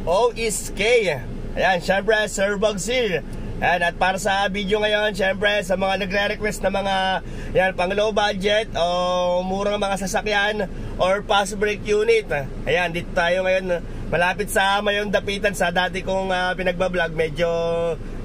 OSK. Ayan, syempre Sir Bugsy. Ayan, at para sa video ngayon, syempre sa mga nagre-request na mga yan, pang low budget o murang mga sasakyan or fast brake unit. Ayan, dito tayo ngayon malapit sa Mayong Dapitan sa dati kong pinagbablog. Medyo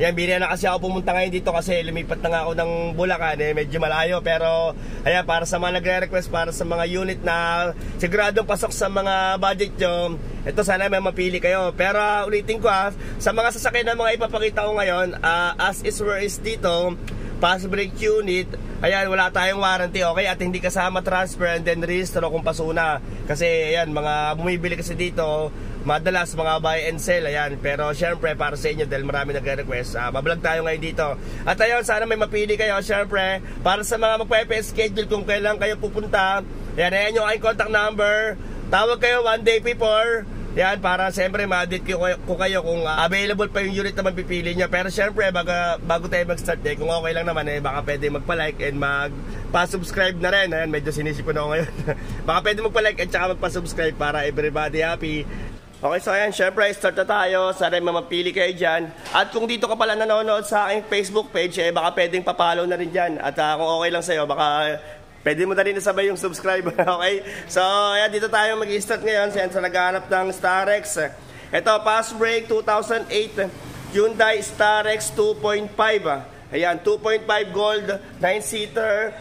yan, biniya na kasi ako pumunta ngayon dito kasi lumipat na nga ako ng Bulacan, medyo malayo. Pero ayan, para sa mga nagre-request, para sa mga unit na siguradong pasok sa mga budget nyo, ito sana may mapili kayo. Pero ulitin ko sa mga sasakyan na mga ipapakita ko ngayon, as is where is dito, fast brake unit, ayan, wala tayong warranty, okay? At hindi kasama transfer and then rehistro kung pasuna. Kasi ayan, mga bumibili kasi dito madalas mga buy and sell, ayan. Pero syempre para sa inyo, dahil marami nagre-request, mablog tayo ngayon dito. At ayun, sana may mapili kayo. Syempre, para sa mga magpe-schedule kung kailan kayo pupunta, ayan yung aking contact number. Tawag kayo 1 day before, yan, para siyempre ma-update ko kayo kung available pa yung unit na mapipili nyo. Pero siyempre, bago tayo mag-start, kung okay lang naman, baka pwede magpa-like and magpa-subscribe na rin. Ayan, medyo sinisip ko na ako ngayon. Baka pwede magpa-like at saka magpa-subscribe para everybody happy. Okay, so ayan, syempre, start na tayo. Sana mamapili kayo dyan. At kung dito ka pala nanonood sa aking Facebook page, baka pwedeng papalo na rin dyan. At kung okay lang sa'yo, baka pwede mo na rin nasabay yung subscribe. Okay? So, ayan, dito tayo mag-start ngayon. Sa naghahanap ng Starex. Ito, fast brake 2008 Hyundai Starex 2.5. Ayan, 2.5 gold, 9-seater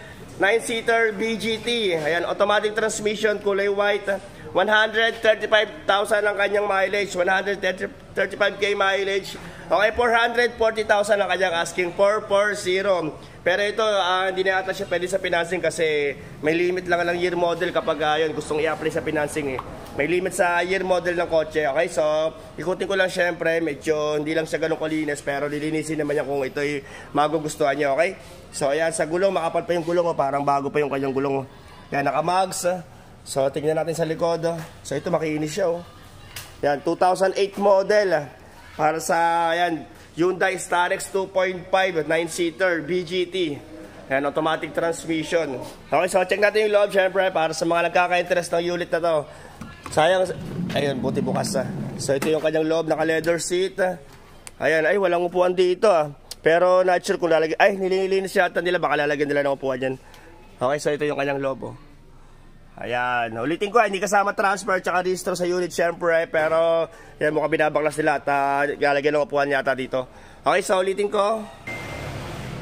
BGT. Ayan, automatic transmission, kulay white. 135,000 ang kanyang mileage, 135k mileage. Okay, 440,000 ang kanyang asking, 440. Pero ito, hindi na ata siya pwede sa financing kasi may limit lang ng year model kapag yun, gustong i-apply sa financing. May limit sa year model ng kotse. Okay, so ikutin ko lang syempre, medyo hindi lang siya ganun kalinis, pero lilinisin naman niya kung ito'y magugustuhan niyo. Okay, so ayan, sa gulong, makapal pa yung gulong, parang bago pa yung kanyang gulong. Yan, naka-mags. So, tingnan natin sa likod. So, ito makiinis siya. Yan, 2008 model. Para sa, yan, Hyundai Starex 2.5, 9-seater, BGT. Yan, automatic transmission. Okay, so check natin yung loob, syempre, para sa mga nagkaka-interest ng unit na to. Sayang, ayun, buti bukas. So, ito yung kanyang loob, naka-leather seat. Ayan, ay, walang upuan dito. Pero, not sure kung lalagyan. Ay, nililinis yata nila, baka lalagyan nila ng upuan yan. Okay, so ito yung kanyang loob. Ayan, ulitin ko, hindi kasama transfer tsaka registro sa unit syempre, pero yan, mukhang binabaklas nila at lalagyan ng upuan yata dito. Okay, so ulitin ko.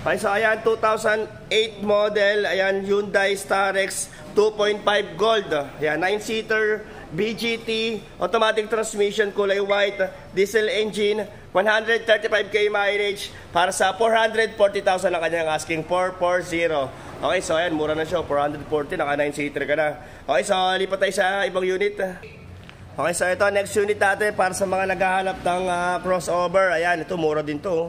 Okay, so ayan, 2008 model, ayan, Hyundai Starex 2.5 gold. Ayan, 9-seater BGT, automatic transmission, kulay white, diesel engine, 135k mileage, para sa 440,000 ang kanyang asking, 440. Okay, so ayan, mura na siya, 440, naka 9-seater ka na. Okay, so lipat tayo sa ibang unit. Okay, so ito, next unit natin para sa mga naghahanap ng crossover. Ayan, ito mura din to.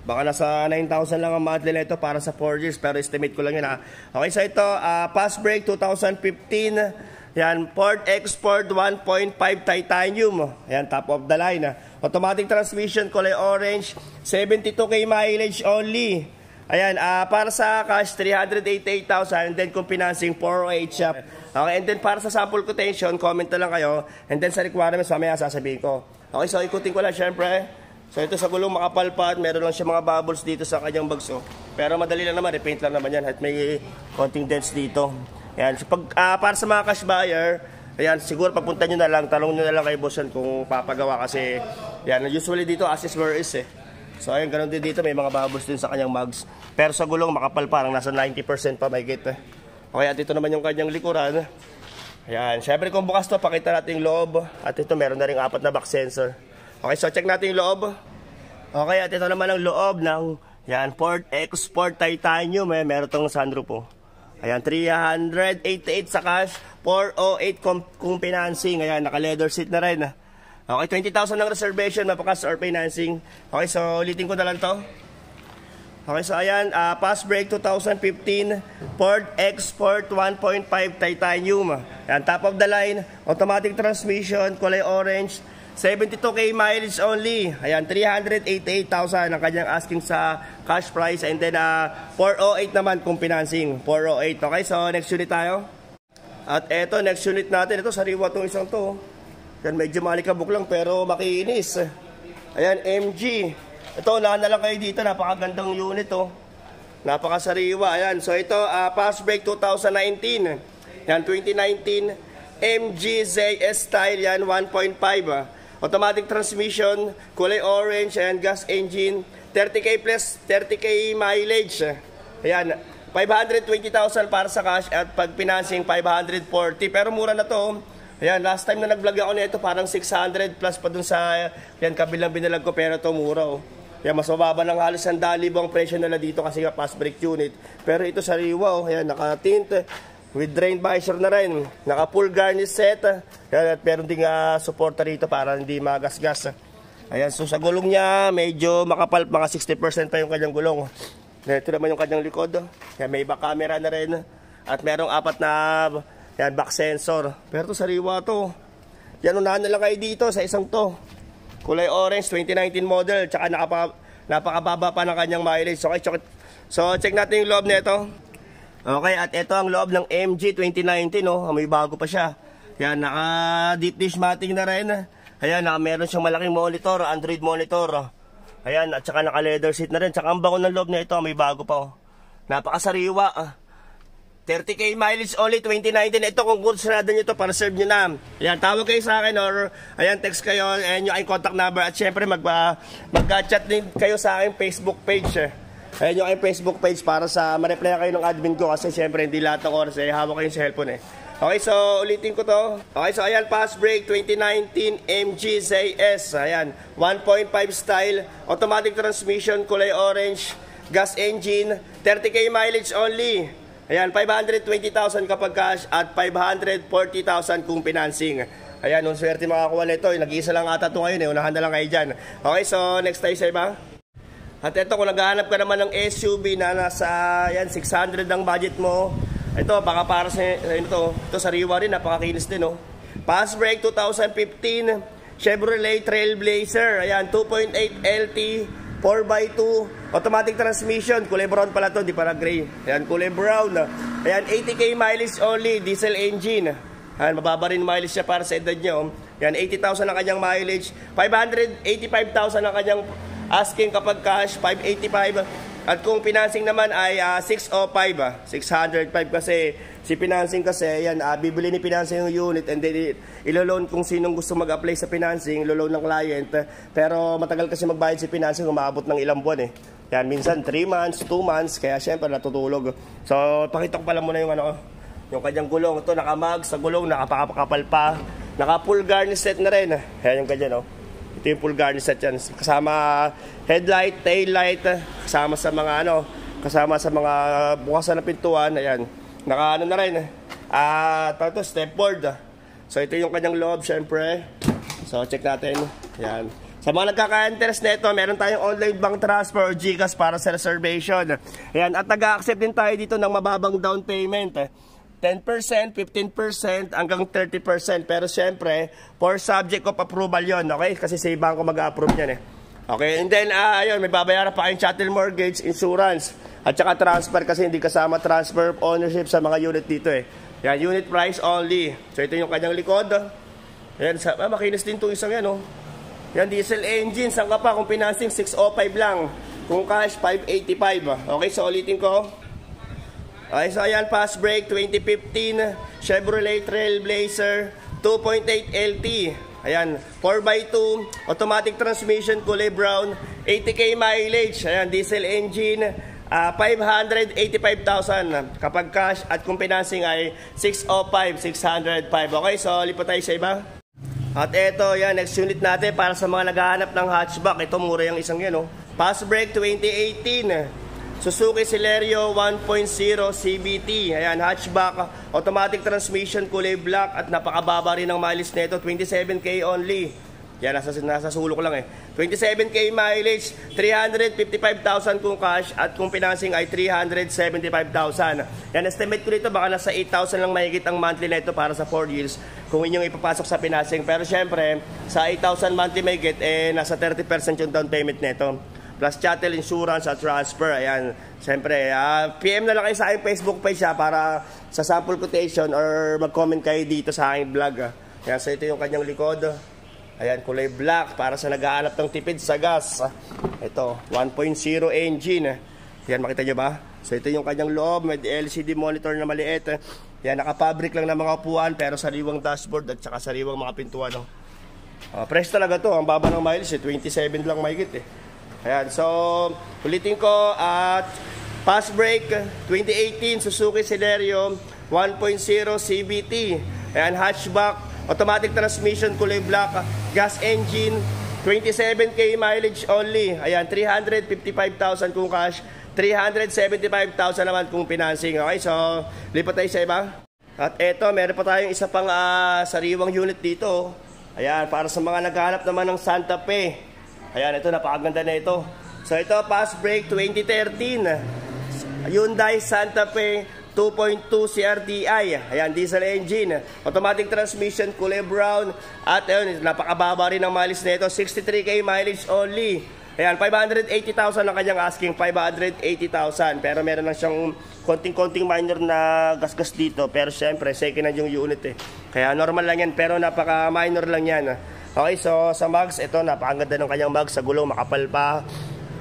Baka nasa 9,000 lang ang monthly na ito para sa 4 years, pero estimate ko lang yun Okay, so ito, fast brake 2015. Yan, Ford Export 1.5 titanium. Ayan, top of the line. Automatic transmission, kulay orange, 72k mileage only. Ayan, para sa cash, 388,000. And then kung financing, 408 siya. Okay, and then para sa sample quotation, comment na lang kayo. And then sa requirements, mamaya sasabihin ko. Okay, so ikutin ko lang syempre. So ito sa gulong makapal pa at meron lang siya mga bubbles dito sa kanyang bagso. Pero madali lang naman, repaint lang naman yan. At may konting dents dito. Ayan, so para sa mga cash buyer, ayan, siguro pagpunta nyo na lang, talong nyo na lang kay boss yan kung papagawa kasi yan, usually dito assess where is So ayun, ganun din dito, may mga bubbles din sa kanyang mugs. Pero sa gulong makapal parang nasa 90% pa may gate. Okay, at ito naman yung kanyang likuran. Ayan, syempre kung bukas to, pakita natin yung loob. At ito meron na rin 4 na back sensor. Okay, so check natin yung loob. Okay, at ito naman ang loob ng yan, Ford Export Titanium. Meron tong sunroof. Ayan, 388 sa cash, 408 kung financing. Ayan, naka-leather seat na rin. Okay, 20,000 ng reservation, mapakas or financing. Okay, so ulitin ko na lang to. Okay, so ayan, fast brake 2015, Ford Export 1.5 titanium. Ayan, top of the line, automatic transmission, kulay orange, 72k mileage only. Ayan, 388,000 ang kanyang asking sa cash price. And then 408 naman kung financing, 408. Okay, so next unit tayo. At eto, next unit natin, ito sariwa tong isang to. Yan, medyo malikabok lang pero makinis. Ayan, MG. Ito, unahan na lang kayo dito. Napakagandang unit, oh. Napakasariwa. Ayan, so ito, Fast Break 2019. Yan, 2019 MG ZS style. Yan, 1.5. Automatic transmission, kulay orange, and gas engine. 30K plus 30K mileage. Ayan, 520,000 para sa cash at pag financing 540. Pero mura na to. Ayan, last time na nag-vlog ako nito parang 600 plus pa dun sa yan kabilang binalag ko, pero to mura, oh. Ayan, mas mababa ng halos 100,000 ang presyo nila dito kasi nga fast brake unit. Pero ito sariwa, oh. Ayan, naka-tint with drain visor na rin. Naka-full garnish set. Ayan, at meron ding suporta rito para hindi magasgas. Ayan, so sa gulong niya medyo makapal, mga 60% pa yung kanyang gulong. Ito naman yung kanyang likod. Yan, may back camera na rin. At merong 4 na yan, back sensor. Pero to sariwa to. Yan, unahan na lang kayo dito sa isang to. Kulay orange, 2019 model. Tsaka napakababa pa ng kanyang mileage. So check natin yung loob nito. Okay, at ito ang loob ng MG 2019. Oh. May bago pa siya. Yan, naka deep dish mating na rin. Ayan, meron siyang malaking monitor, Android monitor. Ayan, at saka naka leather seat na rin. Tsaka ang bango ng loob na ito, may bago pa, oh. Napakasariwa. 30K mileage only, 2019. Ito, kung gusto nyo ito, para serve nyo na. Ayan, tawag kayo sa akin or ayan, text kayo and yung aking contact number. At syempre, mag-chat din kayo sa aking Facebook page. Ayan yung aking Facebook page para sa ma-reply kayo ng admin ko. Kasi syempre, hindi lahat ng oras hawak kayo sa cellphone. Okay, so ulitin ko to. Okay, so ayan, Fast Break 2019 MG ZS. Ayan, 1.5 style, automatic transmission, kulay orange, gas engine, 30K mileage only. Ayan, 520,000 kapag cash at 540,000 kung financing. Ayan, nung swerte makakuha nito, nag-iisa lang ata ito ngayon, unahan na lang kayo dyan. Okay, so next tayo sa iba. At ito, kung naghahanap ka naman ng SUV na nasa ayan, 600 ang budget mo, ito, baka para sa ito sariwa rin, napakakinis din, oh. Fast Break 2015 Chevrolet Trailblazer. Ayan, 2.8 LT, 4x2, automatic transmission. Kulay brown pala to, di para gray. Ayan, kulay brown. Ayan, 80K mileage only, diesel engine. Ayan, mababa rin mileage siya para sa edad nyo. Ayan, 80,000 ang kanyang mileage. 585,000 ang kanyang asking kapag cash, 585. At kung financing naman ay 605, 605 kasi si financing kasi, yan, bibili ni financing yung unit and then ilo-loan kung sinong gusto mag-apply sa financing, ilo-loan ng client. Pero matagal kasi magbayad si financing, umaabot ng ilang buwan eh. Yan, minsan 3 months, 2 months, kaya syempre natutulog. So, pakita ko pala muna yung yung kanyang gulong. Ito, nakamag sa gulong, nakapakapal pa, naka-full garnish set na rin. Yan yung ganyan, oh. Ito yung full garnish set yan. Kasama headlight, tail light, kasama sa mga bukasan na pintuan. Ayan. Na rin. Ito, stepboard. So ito yung kanyang loob, syempre. So check natin. Ayan. Sa mga nagkaka-interest nito, meron tayong online bank transfer or GCash para sa reservation. Ayan. At nag-accept din tayo dito ng mababang down payment. 10%, 15%, hanggang 30%. Pero syempre, for subject of approval yon, okay? Kasi sa ibang ko mag-approve yan eh. Okay, and then, ayun, may babayaran pa kayong chattel mortgage, insurance, at saka transfer kasi hindi kasama transfer of ownership sa mga unit dito eh. Yan, unit price only. So, ito yung kanyang likod. Ayan, makinis din itong isang yan, oh. Yan, diesel engine, saan ka pa? Kung financing, 605 lang. Kung cash, 585. Okay, so ulitin ko. Okay, so ayan, Fast Break 2015 Chevrolet Trailblazer 2.8 LT. Ayan, 4x2, automatic transmission, kulay brown, 80K mileage. Ayan, diesel engine, 585,000 kapag cash at kung financing ay 605, 605. Okay, so lipat tayo sa iba. At eto, yan, next unit natin para sa mga naghahanap ng hatchback. Ito, mura yung isang yan, oh. Fast Break 2018 Suzuki Celerio 1.0 CVT. Ayan, hatchback, automatic transmission, kulay black at napakababa rin ng mileage nito, 27K only. Yan, nasa sulok lang eh. 27K mileage, 355,000 kung cash at kung financing ay 375,000. Yan, estimate ko dito baka nasa 8,000 lang mahigit ang monthly nito para sa 4 years kung inyong ipapasok sa financing. Pero syempre, sa 8,000 monthly mahigit, nasa 30% yung down payment nito. Plus chattel, insurance at transfer. Ayan, siyempre, PM na lang kayo sa aking Facebook page para sa sample quotation or mag-comment kayo dito sa aking vlog. Ayan, so ito yung kanyang likod. Ayan, kulay black para sa nag-aanap ng tipid sa gas. Ito, 1.0 engine. Ayan, makita nyo ba? So ito yung kanyang loob, may LCD monitor na maliit. Ayan, nakapabric lang ng mga upuan pero sariwang dashboard at saka sariwang mga pintuan. Fresh talaga to, ang baba ng mileage 27 lang mahigit Ayan, so ulitin ko at fast brake 2018 Suzuki Celerio 1.0 CVT. Ayan, hatchback, automatic transmission, kulay black, gas engine, 27k mileage only. Ayan, 355,000 kung cash, 375,000 naman kung financing. Okay, so lipat tayo sa iba. At eto, meron pa tayong isa pang sariwang unit dito. Ayan, para sa mga naghahanap naman ng Santa Fe. Ayan, ito, napakaganda na ito. So ito, fast brake 2013 Hyundai Santa Fe 2.2 CRDI. Ayan, diesel engine, automatic transmission, kulay brown. At ayun, napakababa rin ng mileage nito, 63k mileage only. Ayan, 580,000 ang kanyang asking, 580,000. Pero meron lang siyang konting-konting minor na gasgas dito. Pero syempre, second hand yung unit Kaya normal lang yan, pero napaka-minor lang yan. Okay, so sa mags, ito, napakaganda ng kanyang mags. Sa gulong, makapal pa.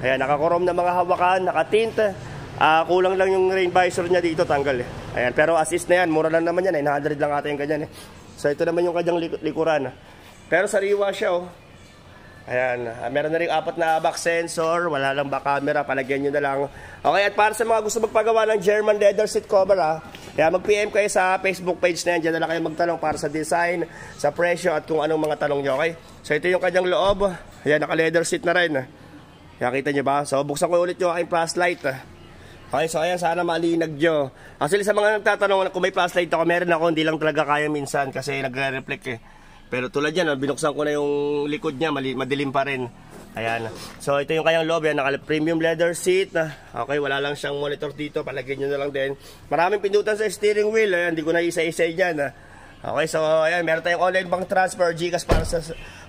Ayan, nakakorom na mga hawakan, nakatint. Kulang lang yung rain visor niya dito, tanggal Ayan, pero assist na yan, mura lang naman yan 900 lang ata yung ganyan So ito naman yung kanyang likuran Pero sariwa siya Ayan, meron na rin 4 na back sensor, wala lang back camera, palagyan nyo na lang. Okay, at para sa mga gusto magpagawa ng German leather seat cover Ayan, mag-PM kayo sa Facebook page na yan, dyan na lang kayo magtanong para sa design, sa presyo at kung anong mga tanong nyo. Okay, so ito yung kanyang loob. Ayan, naka leather seat na rin Ayan, kita nyo ba? So buksan ko ulit yung aking flashlight Okay, so ayan, sana malinag nyo. Actually, sa mga nagtatanong kung may flashlight ako, meron ako, hindi lang talaga kaya minsan kasi nagre-reflect Pero tulad yan, binuksan ko na yung likod niya, madilim pa rin. Ayan. So ito yung kanyang loob, yan, naka-premium leather seat. Okay, wala lang siyang monitor dito, palagyan nyo na lang din. Maraming pindutan sa steering wheel, ayan, hindi ko na isa-isa dyan. Okay, so ayan, meron tayong online bank transfer, GCash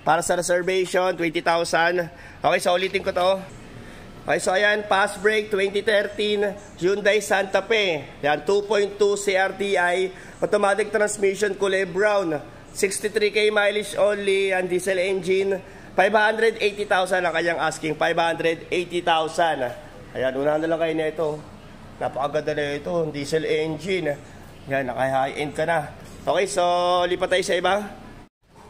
para sa reservation, 20,000. Okay, so ulitin ko to. Okay, so ayan, fast brake 2013 Hyundai Santa Fe. Yan, 2.2 CRDI, automatic transmission, kulay brown, 63k mileage only, and diesel engine, 580,000 ang kanyang asking, 580,000. Ayan, unahan na lang kayo na ito. Napakaganda na ito, diesel engine. Yan, naka-high end ka na. Okay, so lipat tayo sa iba.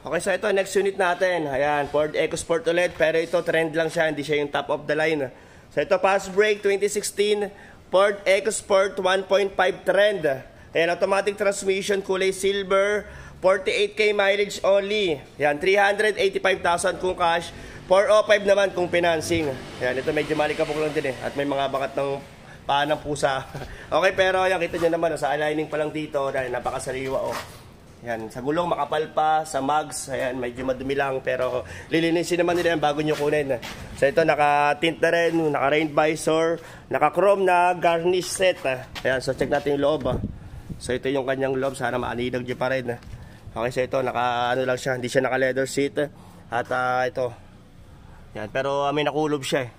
Okay, so ito, next unit natin. Ayan, Ford EcoSport ulit. Pero ito, trend lang siya. Hindi siya yung top of the line. So ito, fast brake 2016 Ford EcoSport 1.5 trend. Ayan, automatic transmission, kulay silver, 48k mileage only. Ayan, 385,000 kung cash, 405 naman kung financing. Ayan, ito medyo malikabok lang din At may mga bakat ng paa ng pusa. Okay, pero ayan, kita nyo naman, sa aligning pa lang dito. Dahil napakasariwa Yan, sa gulong makapal pa, sa mags, ayan, medyo madumi lang, pero lilinisin naman nila yan bago nyo kunin. So ito, naka-tint na rin, naka-rain visor, naka-chrome na garnish set. Ayan, so check natin yung loob. So ito yung kanyang loob, sana maaninag nyo pa rin. Okay, so ito, naka-ano lang siya, hindi siya naka-leather seat. At ito, yan, pero may nakulob siya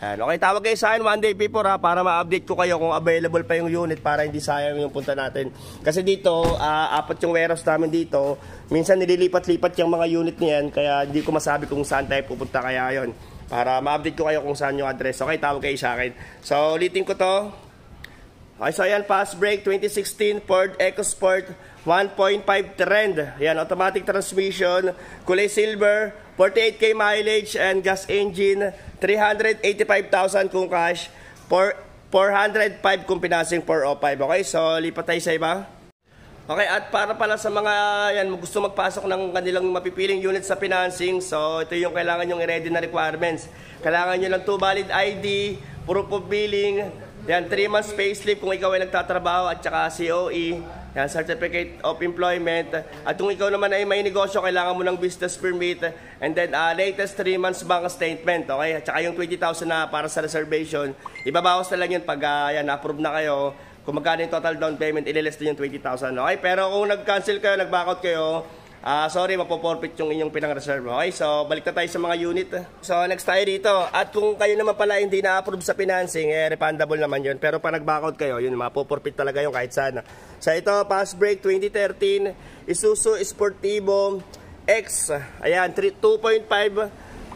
Ayan, okay, tawag kayo sa akin one day before para ma-update ko kayo kung available pa yung unit para hindi sayang yung punta natin. Kasi dito, 4 yung warehouse namin dito. Minsan nililipat-lipat yung mga unit niyan, kaya hindi ko masabi kung saan tayo pupunta, kaya yon para ma-update ko kayo kung saan yung address. Okay, tawag kayo sa akin. So, ulitin ko to. Okay, so ayan, fast brake 2016 Ford EcoSport 1.5 trend. Ayan, automatic transmission, kulay silver, 48k mileage, and gas engine, 385,000 kung cash, 405 kung financing, 405. Okay, so lipat tayo sa iba. Okay, at para pala sa mga yan, gusto magpasok ng kanilang mapipiling unit sa financing, so ito yung kailangan yung i-ready na requirements. Kailangan nyo lang 2 valid ID, proof of billing, yan, 3 months payslip kung ikaw ay nagtatrabaho, at saka COE, yan, certificate of employment. At kung ikaw naman ay may negosyo, kailangan mo ng business permit, and then latest 3 months bank statement. Okay, at saka yung 20,000 na para sa reservation, ibabawas na lang yun pag yan, approve na kayo. Kung magkano yung total down payment, ililist din yung 20,000. Okay, pero kung nag-cancel kayo, nag-backout kayo, sorry, mapoporpit yung inyong pinang-reserve. Okay, so balik na tayo sa mga unit. So next tayo dito. At kung kayo naman pala hindi na-approve sa financing, refundable naman yun. Pero pag nag-backout kayo, yun, mapoporpit talaga yung kahit sana. So ito, Fast Break 2013, Isuzu Sportivo X. Ayan, 2.5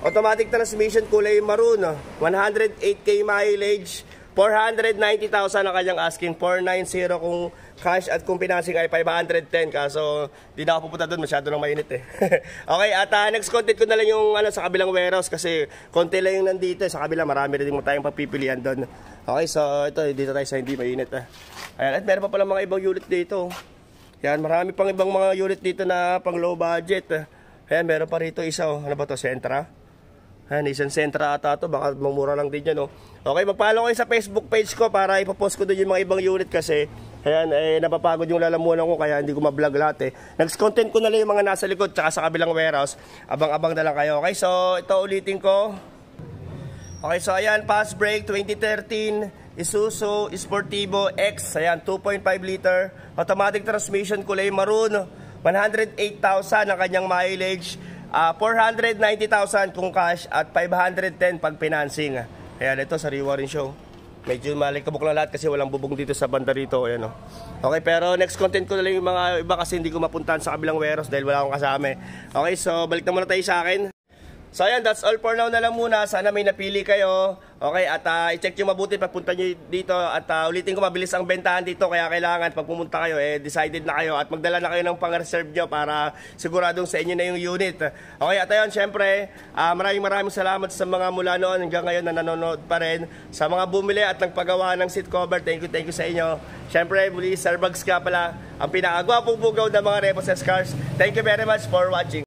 automatic transmission, kulay maroon. 108k mileage. 490,000 ang kanyang asking, 490 kung cash at kung financing ay 510. Kaso di na ako pupunta doon, masyado nang mainit eh. Okay, at next content ko na lang yung sa kabilang warehouse kasi konti lang yung nandito. Sa kabila marami rin tayong pagpipilian doon. Okay, so ito dito tayo sa hindi mainit. Ayan, at meron pa pala mga ibang unit dito. Yan, marami pang ibang mga unit dito na pang low budget. Ayan, meron pa rito isa. Ano ba to, Sentra? Ayan, isang Sentra ata to, baka mamura lang din yan, oh. Okay, mag-follow kayo sa Facebook page ko para ipopost ko doon yung mga ibang unit kasi ayan, napapagod yung lalamunan ko kaya hindi ko ma-vlog lahat eh. Next content ko na lang yung mga nasa likod tsaka sa kabilang warehouse. Abang-abang na lang kayo. Okay, so ito ulitin ko. Okay, so ayan, Fast Break 2013 Isuzu Sportivo X. Ayan, 2.5 liter automatic transmission, kulay maroon. 108,000 ang kanyang mileage. 490,000 kung cash at 510 pag financing. Ayan, ito sariwa rin show. Medyo malikabok lang lahat kasi walang bubong dito sa banda rito. Ayan, oh. Okay, pero next content ko na lang yung mga iba kasi hindi ko mapuntahan sa kabilang warehouse dahil wala akong kasama. Okay, so balik na muna tayo sa akin. So ayan, that's all for now na lang muna. Sana may napili kayo. Okay, at i-check nyo mabuti pagpunta nyo dito. At ulitin ko, mabilis ang bentahan dito. Kaya kailangan pag pumunta kayo, decided na kayo. At magdala na kayo ng pang-reserve nyo para siguradong sa inyo na yung unit. Okay, at ayun, syempre, maraming salamat sa mga mula noon hanggang ngayon na nanonood pa rin. Sa mga bumili at nagpagawa ng seat cover, thank you sa inyo. Syempre, muli, Sir Bugs ka pala, ang pinakagwapong bugaw ng mga Reposes cars. Thank you very much for watching.